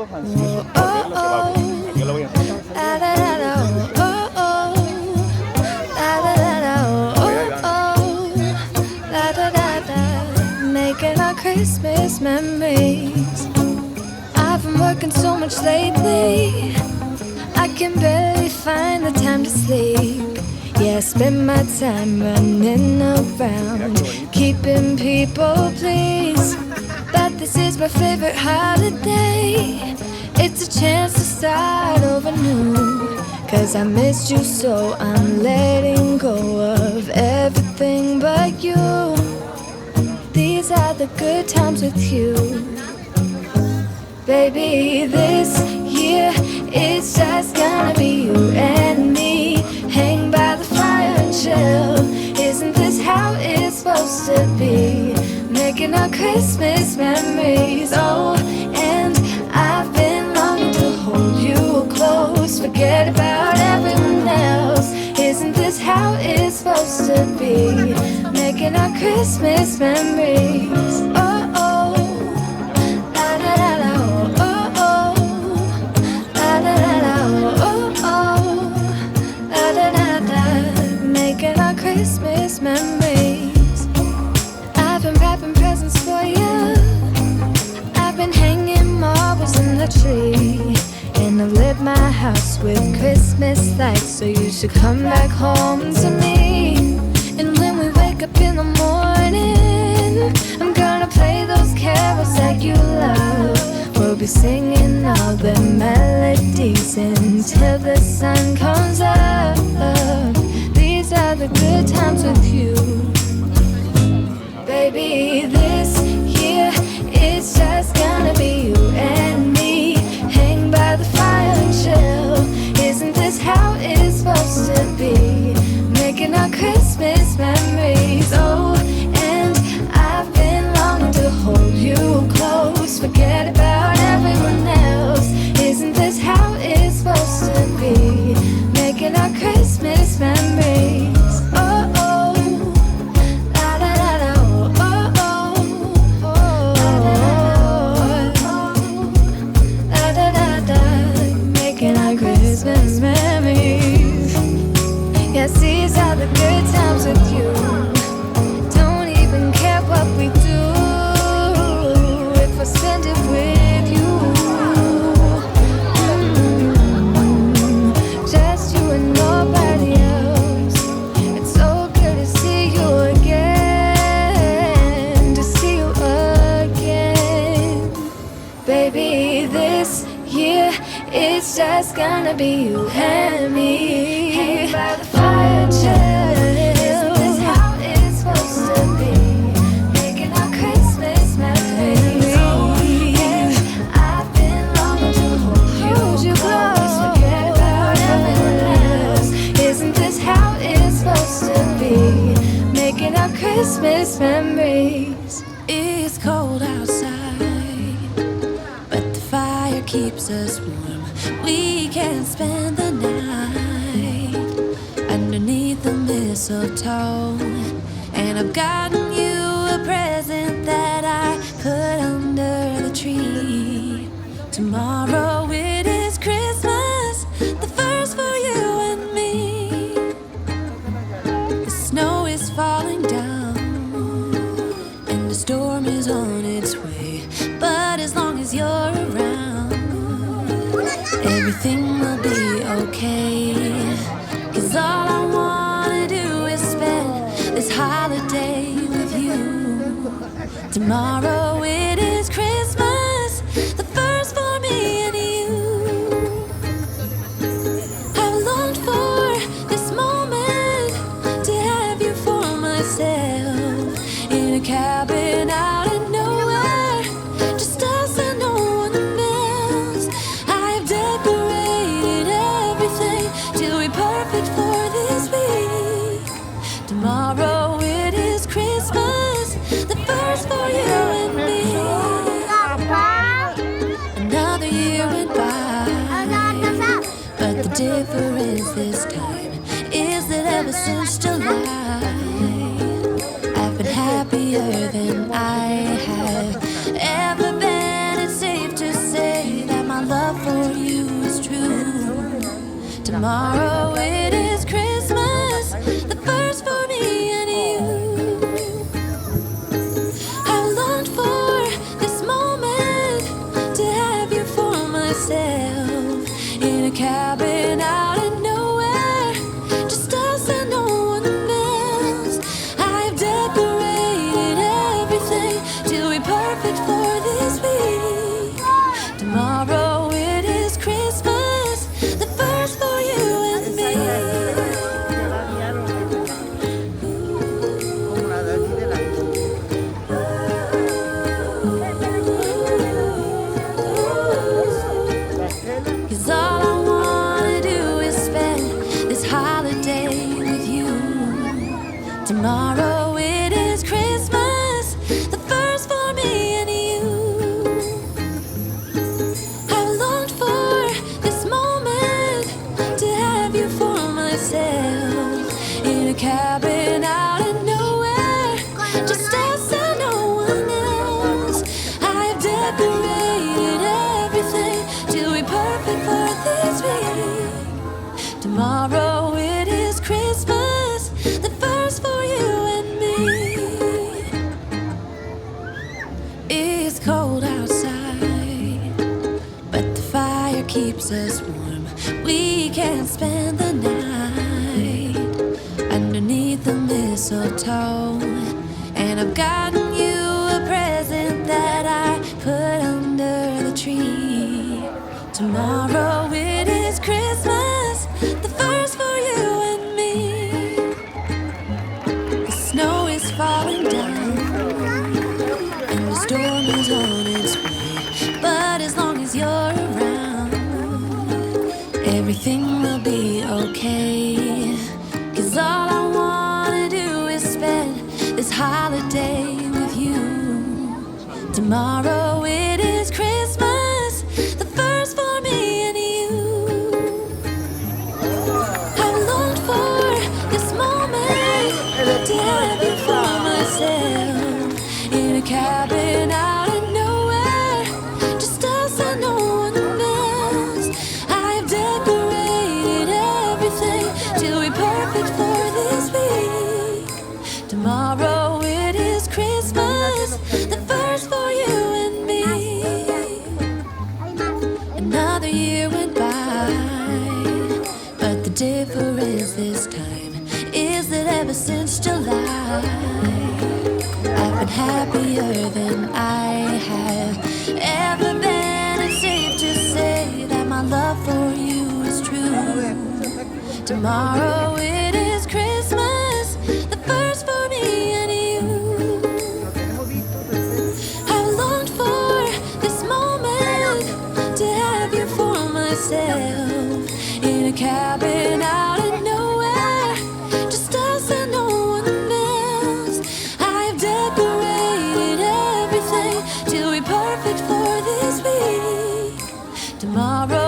todos ansiosos por ver lo que va a ocurrir. Aquí lo voy a enseñar. Making our Christmas memories. I've been working so much lately, I can barely find the time to sleep. Yeah, I spend my time running around, keeping people pleased. But this is my favorite holiday. It's a chance to start over new. Cause I missed you, so I'm letting go of everything but you. These are the good times with you. Baby, this year it's just gonna be you and me. Hang by the fire and chill. Isn't this how it's supposed to be? Making our Christmas memories. Oh, and I've been longing to hold you close. Forget about everyone else. Isn't this how it's supposed to be? Making our Christmas memories. Oh, oh, la da da da, oh, oh, la da da da, oh, oh, la da da da. Making our Christmas memories. I've been wrapping presents for you. I've been hanging marbles in the tree. And I've lit my house with Christmas lights, so you should come back home to me. And when we wake up in the morning, I'm gonna play those carols that you love. We'll be singing all the melodies until the sun comes up. These are the good times with you. Baby, this year it's just gonna be you and me. Hang by the fire and chill. Isn't this how it's supposed to be? Making our Christmas memories. Oh, and I've been longing to hold you close. Forget about everyone else. Isn't this how it's supposed to be? Making our Christmas memories. Oh, oh, la da da da, oh, oh, oh, la da da da. Making our Christmas memories. Yes, these are the good times with you. Don't even care what we do if I spend it with you. Just you and nobody else. It's so good to see you again, to see you again. Baby, this year it's just gonna be you and me. Hang by the fire and chill. Isn't this how it's supposed to be? Making our Christmas memories. Oh, yeah. I've been longing to hold you close. Forget about everyone else. Isn't this how it's supposed to be? Making our Christmas memories. It's cold outside, but the fire keeps us warm. We can spend the night underneath the mistletoe. And I've gotten you a present that I put under the tree. Tomorrow it is Christmas, the first for you and me. The snow is falling down and the storm is on its way. But as long as you're around, everything will be okay. Cause all I wanna do is spend this holiday with you. Tomorrow it is Christmas, the first for me and you. I've longed for this moment to have you for myself. In a cabin out in nowhere, just us and no one else. I've decorated everything till we're perfect for this week. Tomorrow it is Christmas, the first for you and me. Another year went by, but the difference this time is that ever since July, I've been happier than I have ever been. It's safe to say that my my love for you is true. Tomorrow it is Christmas, the first for me and you. I longed for this moment to have you for myself in a cabin out in nowhere, just us and no one else. I've decorated everything to be perfect for this week. Tomorrow it is Christmas, the first for you and me. 'Cause all I wanna do is spend this holiday with you. Tomorrow it is Christmas, the first for me and you. I longed for this moment to have you for myself in a cabin out in nowhere, just us and no one else. I've decorated everything to be perfect for this week. Tomorrow it is Christmas, the first for you and me. It's cold outside, but the fire keeps us warm. We can spend the night underneath the mistletoe. And I've gotten you a present that I put under the tree. Tomorrow it is Christmas, the first for you and me. The snow is falling down and the storm is on its way. But as long as you're around, everything will be okay. 'Cause all I wanna do is spend this holiday with you. Tomorrow it is Christmas, the first for me and you. I longed for this moment to have you for myself in a cabin out in nowhere, just us and no one else. I've decorated everything to be perfect for this week. Tomorrow it is Christmas, the first for you and me. Another year went by, but the difference this time is that ever since July, I've been happier than I have ever been. It's safe to say that my love for you is true. Tomorrow it is Christmas, the first for me and you. I longed for this moment to have you for myself in a cabin out in nowhere, just us and no one else. I've decorated everything to be perfect for this week. Tomorrow